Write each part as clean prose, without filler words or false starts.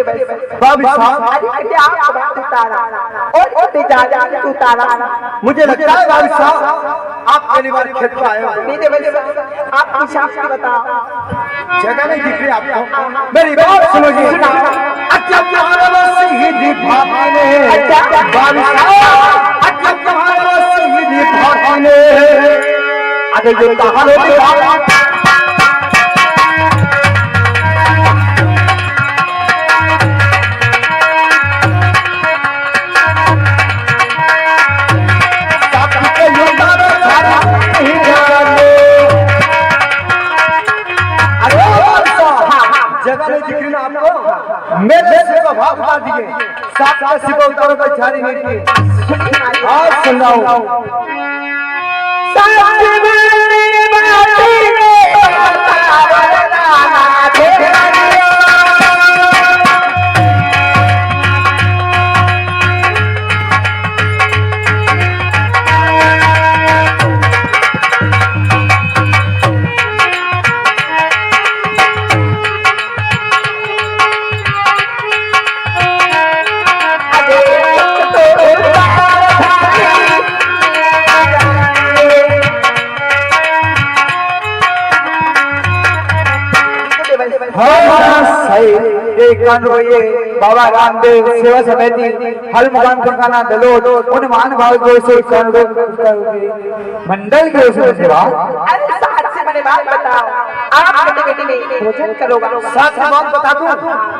भाभी साहब मुझे लगता है भाभी साहब आप पहली बार खेत को आए हो। आपकी शाख बताओ, जगह नहीं दिख रही आपको। मेरी बात सुनोगे। अच्छा तुम्हारा शहीदी भाभी ने भाभी साहब, अच्छा तुम्हारा शहीदी भाभी ने अरे ये कहानी मेरे से का भाव बता दिए साथ का सिपा उतारो का झाड़ी नहीं की आज सुनाओ बाबा रामदेव सेवा समिति हलमुकाम ठिकाना दलोद उन महान भाव को से मंडल के उसमें सेवा। अरे साथ से मैंने बात बताओ, आप बेटे में भोजन करोगा? साथ से बात बता दूं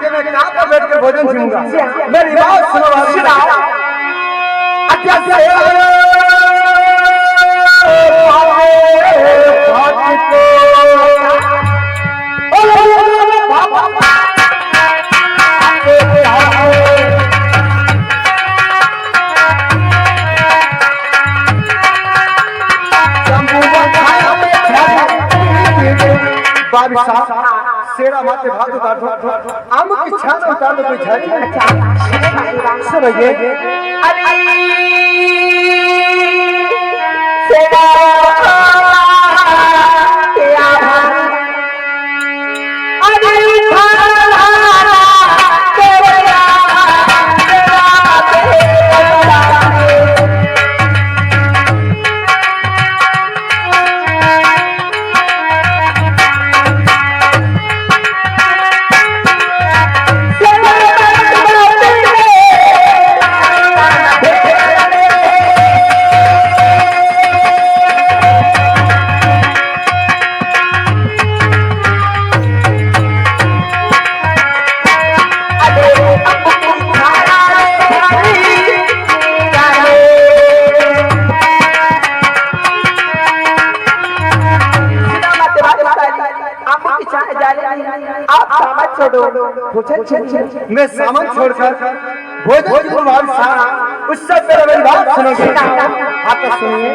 कि मैं कहां पर बैठ कर भोजन करूंगा। मेरी बात सुनो सुनाओ। अच्छा से भाभी साहब सेड़ा माथे भात उतार दो, आम की छान उतार दो, कोई झाड़ी सुनिए। अरे सेड़ा क्या अरे मैं सामान छोड़कर भोजन को भाभी साहब उस सब मेरी बात सुनोगे। आप तो सुनिए।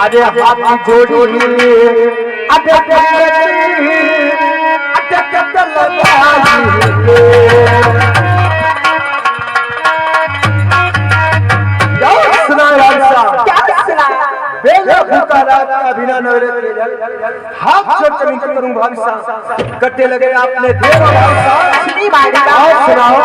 अरे हाथ जोड़ी अरे हाथ छोड़ करूँ भाभी साहब, कट्टे लगे आपने देव सुनाओ।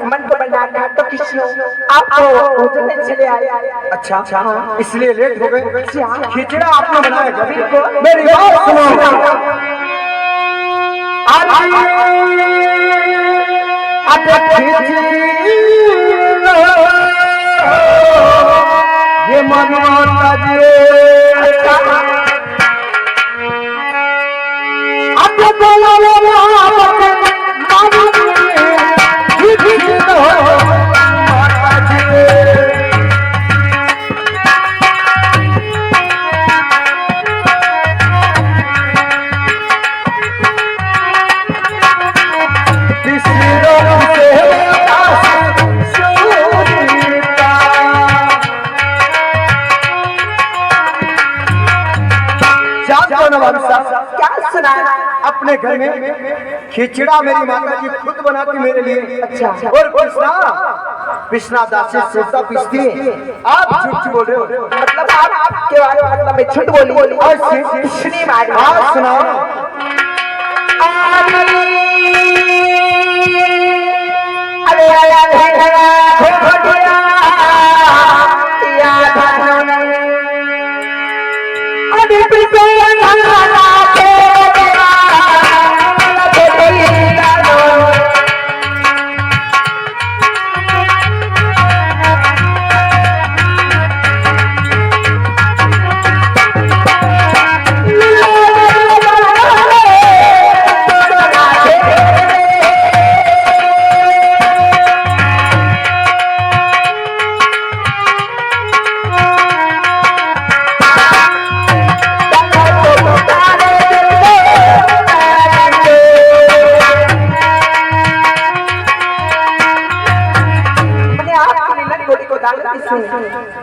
मन को बनाना तो किसी आपको भोजन में चले आए। अच्छा इसलिए लेट हो गए। खिचड़ा आपने बनाया क्या? मेरी बात सुनो। ये मनवाता जी क्या सुना? अपने घर में खिचड़ा मेरी माता जी खुद बनाती मेरे लिए। अच्छा। और पिसना दासी सोता पिसती। आप झूठ बोल रहे हो। मतलब आपके बारे में मतलब मैं झूठ बोली और सुनी मारी। आप सुनाओ।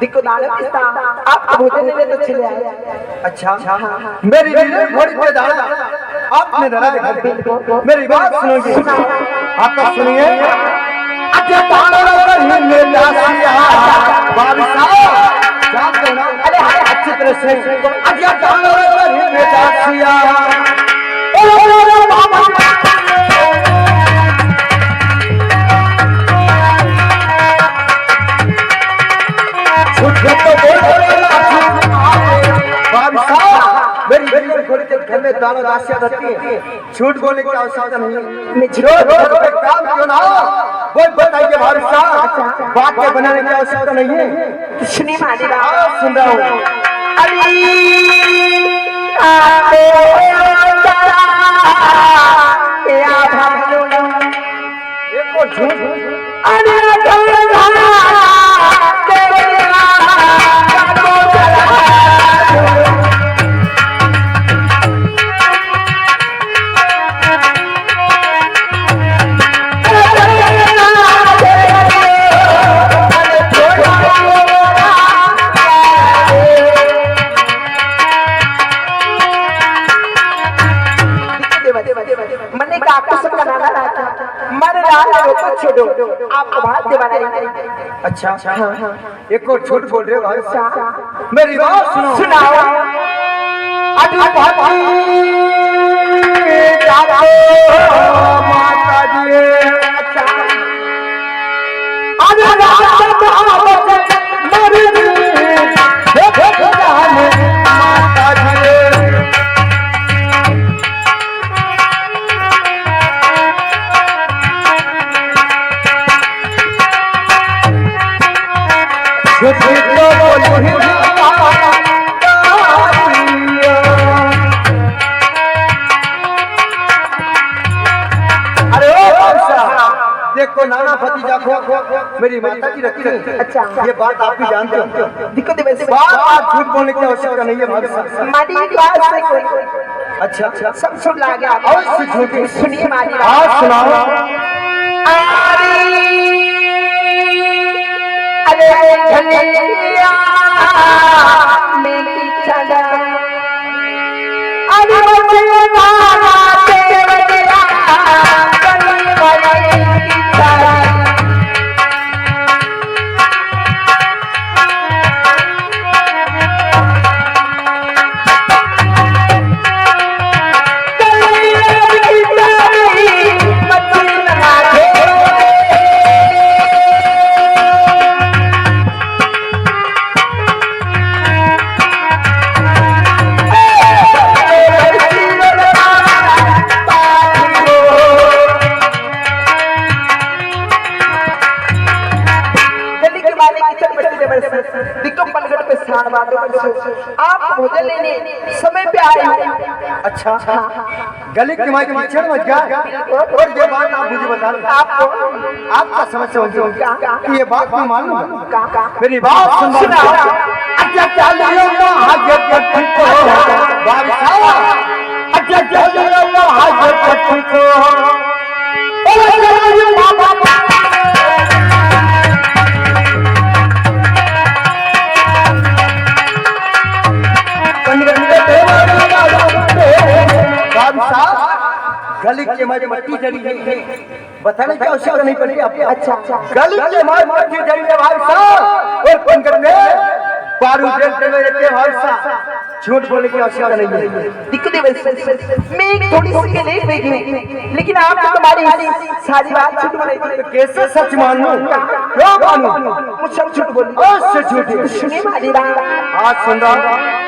दिक्को दाल पिस्ता आप भोजन में तो चले आए। अच्छा मेरी घोड़ी पे दाल आपने डरा दिखा। मेरी बात सुनोगे? आप तो सुनिए। अच्छा जानते हो ना? अरे अच्छी तरह से। मेरी घोड़ी के घर में दाना राशियां रहती है। झूठ बोलने की आवश्यकता नहीं है। मैं काम क्यों ना कोई बताइए भाई साहब, बात के बनाने की आवश्यकता नहीं है। सुनी मानी सुन रहा हूँ। मैंने कहा आपको सब बनाना मर रहा को छोड़ो आपको बात दीवाना। अच्छा एक और झूठ बोल रहे हो भाई साहब। मेरी बात सुनो। सुनाओ। माता जी देखो नाना भतीजा को मेरी माता जी रखी है। अच्छा ये बात आप भी जानते हो। दिक्कत बात झूठ बोलने की आवश्यकता नहीं है भाई साहब। मानी की बात से कोई अच्छा सब सुन ला गया। और झूठी सुनिए मानी बात सुनाओ। अरे घलिया मेरी छड़ा अरे बचना तेरे दिया कली वाली की छड़ा कली की छड़ी मत लगा दिक्को पनगढ़ पे स्थान बांधो आप भोजन लेने समय पे आए हो। अच्छा गली के माइक पीछे मत जा और ये बात आप मुझे बता दो आपका समस्या होगी कि ये बात मैं मानूं मेरी बात सुनो अच्छा चलिए हाजिर पट्टी को बादशाह अच्छा चलिए हाजिर पट्टी को गली के मारे मट्टी जड़ी है बताने क्या आवश्यकता नहीं पड़ती आपको। अच्छा गली के मारे मट्टी जड़ी है भाई साहब और पंकज ने पारू जलते हुए रहते भाई साहब झूठ बोलने की आवश्यकता नहीं है। दिक्को मैं थोड़ी सी के लिए देखी लेकिन आप तो तुम्हारी सारी बात झूठ बोली तो कैसे सच मानूं क्यों मानूं मुझसे झूठ बोली उससे झूठी सुनिए हमारी बात आज सुन रहा हूं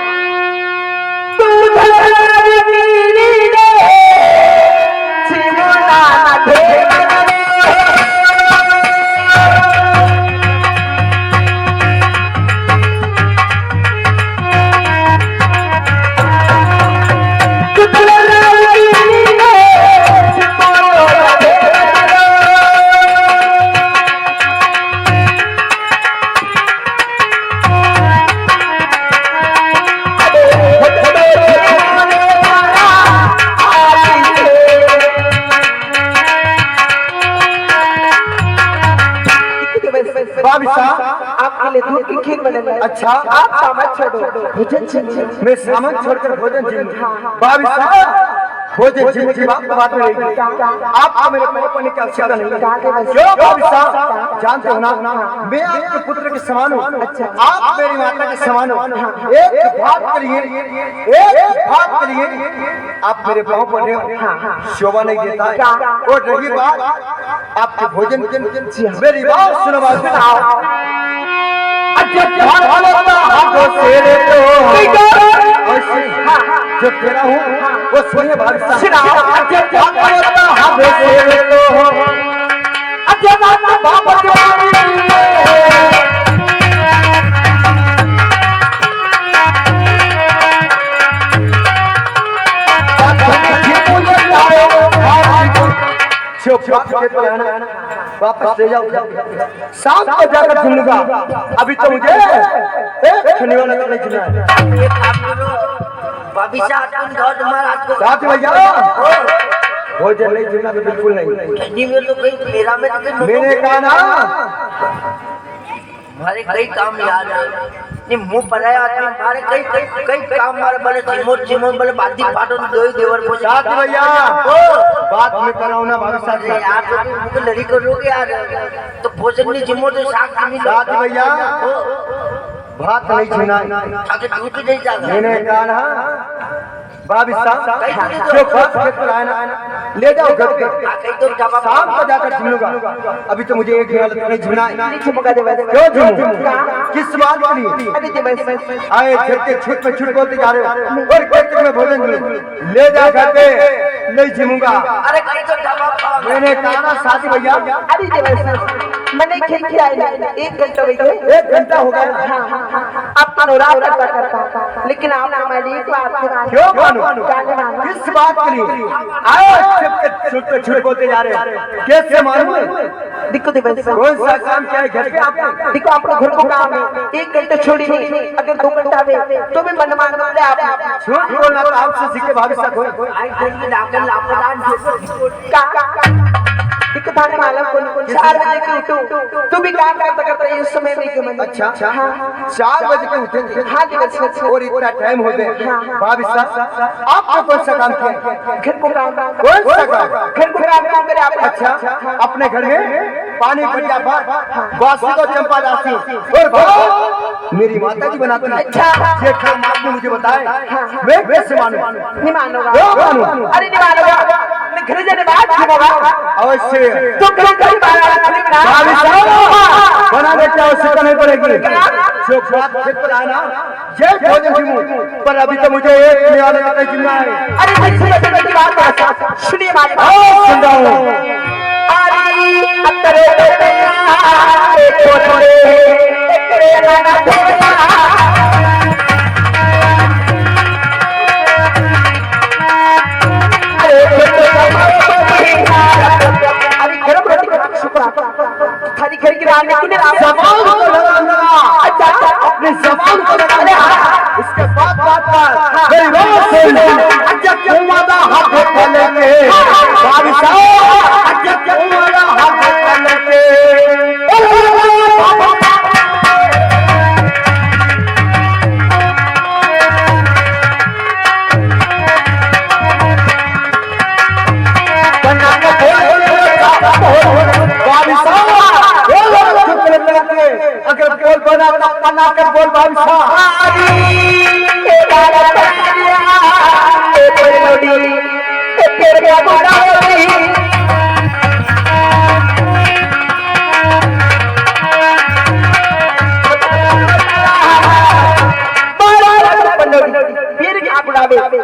आपके लिए दूध की खीर बनेगा। अच्छा आप सामान छोड़ो भोजन छीनिए मैं सामान छोड़कर भोजन छीनूं भाभी साहब भोजन छीनने की बात में रहेगी आपको मेरे पैर पड़ने की आवश्यकता नहीं क्यों भाभी साहब जानते हो ना मैं आपके पुत्र के समान हूँ आप मेरी माता के समान हो एक बात के लिए आप मेरे पाँव पड़ रहे हो शोभा नहीं देता है और रही बात आपके भोजन मेरी बात सुनो जो तेरा हूँ वो सुनिए भाभी वापस ले जाओ शाम को जाकर सुनूंगा अभी तो मुझे शनिवार तक नहीं सुना है भाभी साहब साथ भैया भोजन नहीं सुनना तो बिल्कुल नहीं में तो कहीं मेरा में तो मैंने कहा ना हमारे कई काम याद है नहीं मुंह पर है आदमी हमारे कई काम हमारे बड़े जिमो बड़े बाती पाटन दो ही देवर को साथ भैया बात में कराऊं ना भाभी साहब यार तो मुझे लड़ी करोगे यार तो भोजन नहीं जिमो तो साथ नहीं साथ भैया बात नहीं सुना आगे दूध नहीं जाएगा मैंने कहा ना भाभी साहब जो बात कर आना ले जाओ घर पे तो जवाब शाम को जाकर झूलूंगा अभी तो मुझे एक नहीं झूलना चुपका दे क्यों झूलूं किस बात के लिए आए छुट्टे छुट में छुट बोलते जा रहे हो और कहते मैं भोजन झूलूं ले जा घर पे नहीं झूमूंगा अरे कहीं तो जवाब मैंने कहा ना साथी भैया अरे मैंने खेल किया है 1 घंटा हो गया 1 घंटा हो गया आप मनोराम करता लेकिन आप हमारी एक बात क्यों मानूं किस बात के लिए आए छुट पे छुट बोलते जा रहे हो कैसे मानूं दिक्को कौन सा काम क्या है घर पे आपने देखो आपने घर को काम है 1 घंटे छोड़ी नहीं अगर 2 घंटा में तो भी मन मान ले आप झूठ बोलना तो आपसे सीखे भाभी साहब आई खेल डाकर लापता दिक्को थाने मालूम कौन 4 बजे के उठो तू भी काम करता इस समय में के मन अच्छा 4 बजे के उठेंगे हाँ जी और इतना टाइम हो गया भाभी साहब आपने कौन सा काम किया घर को काम कौन सा काम घर को काम करे आप अच्छा अपने घर में पानी बढ़िया बासी को चंपा दासी और मेरी माता जी बनाती है अच्छा ये काम आपने मुझे बताया मैं कैसे मानूं नहीं मानोगा मानूं अरे नहीं मानोगा मैं घर जाने बाद सुनूंगा अवश्य तो घर भाभी साहब बनाने की आवश्यकता नहीं पड़ेगी जो बात खेत पर आना जय भोजन जिमू पर अभी तो मुझे एक निवाले का जिम्मा है अरे की बात सुनिए हमारी बात सुन रहा हूँ अरे अंतरे खाली घर की रानी की नहीं जबान को लगाना। अच्छा अपनी जबान को लगाना। इसके बाद बात कर। मेरी बात सुन। अच्छा क्यों वादा हाथ खोले के बादशाह। अच्छा क्यों वादा हाथ खोले के अगर बोल बना बना कर बोल बादशाह।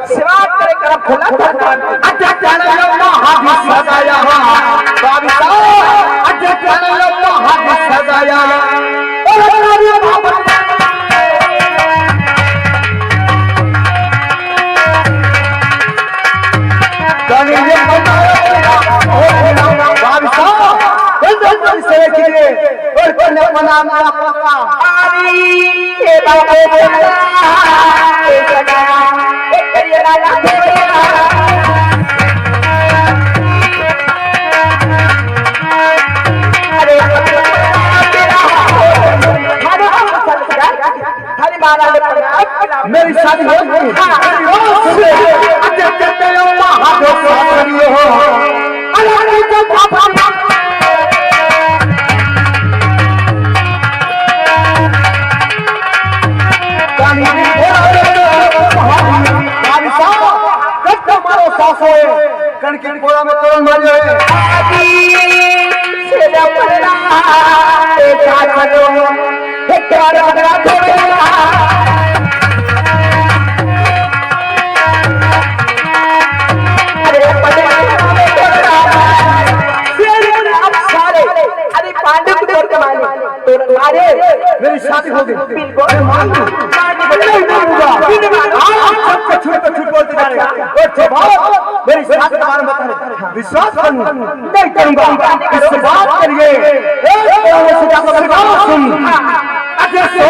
सेवा करे कर भोला अच्छा चलो हाथ सजाया बादशाह। अच्छा चलो हाथ सजाया। मेरी शादी हो गई। कण की कोड़ा में तोड़ मारे मेरी शादी हो गई। मैं मान लूं। नहीं मानूंगा। आप सबसे छूट बोलते जा रहे हैं। और जवाब मेरी शादी के बारे में बता रहे। विश्वास करूंगा नहीं करूंगा। इससे बात करिए। सुन। अच्छा सो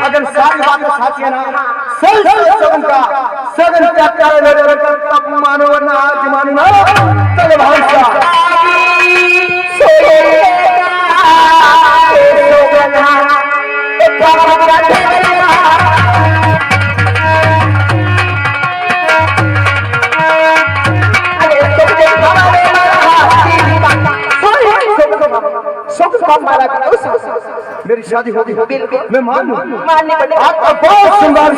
अगर सारी बातें साथी है ना सगन का सगन क्या तब मानो वरना आज मानो ना चलो भाई साहब मेरी शादी होगी मैं मानूं। मानने पड़े आपका बहुत सुंदर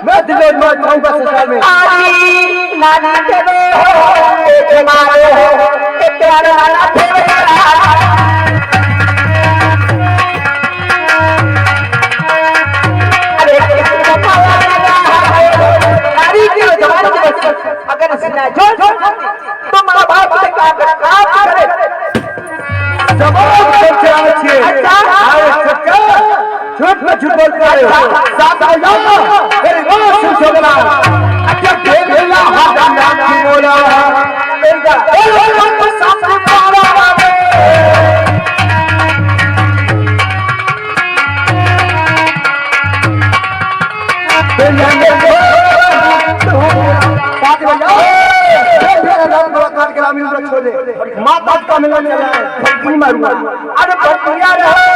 मैं दिलों में जाऊंगा ससुराल में। नाना देवे हो मारे हो प्यारा वाला देवे अरे अगर सीना जोड़ तो माँ बाप से काम करे झूठ में झूठ बोलते हैं। साथ आ जाओ मेरी बात सुन सोगला। अच्छा केला हाथ नाम की बोला मेरा को साथ पारा माता का मिलन चला है मारूंगा। अरे बढ़िया रहे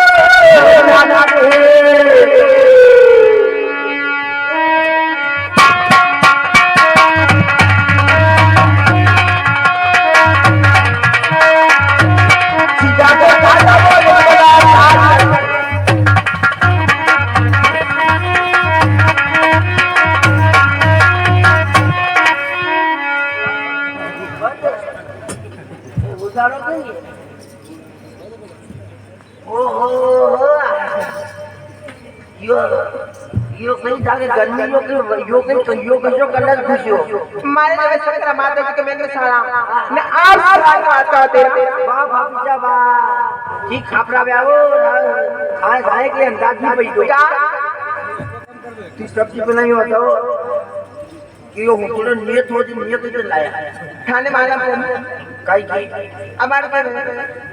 ઉતારો કઈ ઓહો યો કઈ જાગે ગરમી યો કશો કલર ખુશ્યો मारे जब सकरा माता जी के मैंने सारा ने आज सारा आता तेरा વાહ ભાભીજા વાહ જી ખાપરા આવો આ સાહેબ કે અંદાજ નહીં પડી ગયો क्या ती सब्जी बनाई बताओ कि यो होटल नियत हो नियत तो लाया खाने मालूम काई की हमारे पर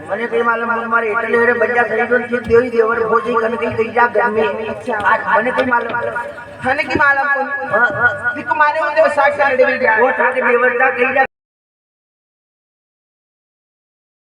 મને કઈ માલમ મારે એટલે હેડે બજા ખરીદો છે દેવી દેવર ભોજી કન કઈ કઈ જા ગરમી આ મને કઈ માલમ खाने की मालूम दिख मारे होते साथ साथ डेविड वो ठाके देवर જા કઈ જા